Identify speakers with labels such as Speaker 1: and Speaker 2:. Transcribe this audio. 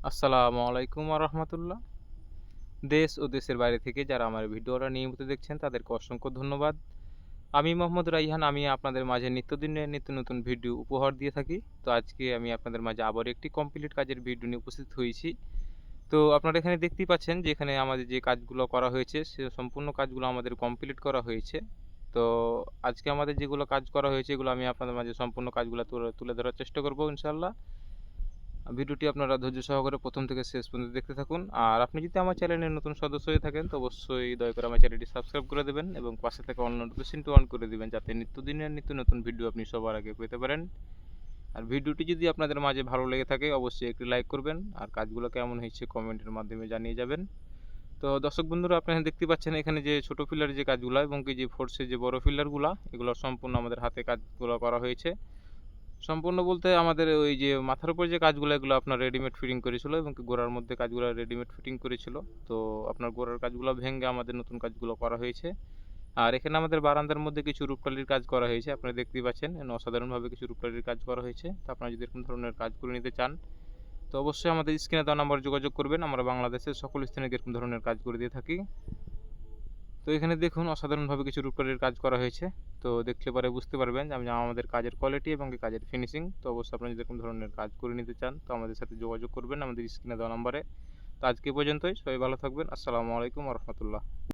Speaker 1: আসসালামু আলাইকুম রহমতুল্লাহ। দেশ ও দেশের বাইরে থেকে যারা আমার ভিডিওটা নিয়মিত দেখছেন তাদেরকে অসংখ্য ধন্যবাদ। আমি মোহাম্মদ রাইহান, আমি আপনাদের মাঝে নিত্যদিনের নিত্য নতুন ভিডিও উপহার দিয়ে থাকি। তো আজকে আমি আপনাদের মাঝে আবার একটি কমপ্লিট কাজের ভিডিও নিয়ে উপস্থিত হয়েছি। তো আপনারা এখানে দেখতেই পাচ্ছেন যে এখানে আমাদের যে কাজগুলো করা হয়েছে সে সম্পূর্ণ কাজগুলো আমাদের কমপ্লিট করা হয়েছে। তো আজকে আমাদের যেগুলো কাজ করা হয়েছে এগুলো আমি আপনাদের মাঝে সম্পূর্ণ কাজগুলো তুলে তুলে ধরার চেষ্টা করব ইনশাল্লাহ। ভিডিওটি আপনারা ধৈর্য সহকারে প্রথম থেকে শেষ পর্যন্ত দেখতে থাকুন। আর আপনি যদি আমার চ্যানেলের নতুন সদস্য হয়ে থাকেন তো অবশ্যই দয়া করে আমার চ্যানেলটি সাবস্ক্রাইব করে দেবেন এবং পাশে থাকা অল নোটিফিকেশনটি অন করে দিবেন, যাতে নিত্যদিনের নিত্য নতুন ভিডিও আপনি সবার আগে পেতে পারেন। আর ভিডিওটি যদি আপনাদের মাঝে ভালো লেগে থাকে অবশ্যই একটি লাইক করবেন, আর কাজগুলো কেমন হয়েছে কমেন্টের মাধ্যমে জানিয়ে যাবেন। তো দর্শক বন্ধুরা, আপনারা দেখতে পাচ্ছেন এখানে যে ছোট ফিলার যে কাজগুলো এবং কি যে ফোর্সের যে বড় ফিলারগুলো, এগুলো সম্পূর্ণ আমাদের হাতে কাজগুলো করা হয়েছে। সম্পূর্ণ বলতে আমাদের ওই যে মাথার উপর যে কাজগুলো এগুলো আপনার রেডিমেড ফিটিং করেছিল এবং কি গোড়ার মধ্যে কাজগুলো রেডিমেড ফিটিং করেছিল। তো আপনার গোড়ার কাজগুলো ভেঙে আমাদের নতুন কাজগুলো করা হয়েছে। আর এখানে আমাদের বারান্দার মধ্যে কিছু রূপটালির কাজ করা হয়েছে, আপনারা দেখতেই পাচ্ছেন এখানে অসাধারণভাবে কিছু রূপটালির কাজ করা হয়েছে। তো আপনারা যদি এরকম ধরনের কাজ করে নিতে চান তো অবশ্যই আমাদের স্ক্রিনে দেওয়া নাম্বার যোগাযোগ করবেন। আমরা বাংলাদেশের সকল স্থানে এরকম ধরনের কাজ করে দিয়ে থাকি। তো এখানে দেখুন অসাধারণভাবে কিছু রূপটালির কাজ করা হয়েছে। তো দেখলে পরে বুঝতে পারবেন যে আমাদের কাজের কোয়ালিটি এবং কাজের ফিনিশিং। তো অবশ্যই আপনারা যদি এরকম ধরনের কাজ করে নিতে চান তো আমাদের সাথে যোগাযোগ করবেন আমাদের স্ক্রিনে দেওয়া নাম্বারে। তো আজকে পর্যন্তই, সবাই ভালো থাকবেন। আসসালামু আলাইকুম রহমতুল্লাহ।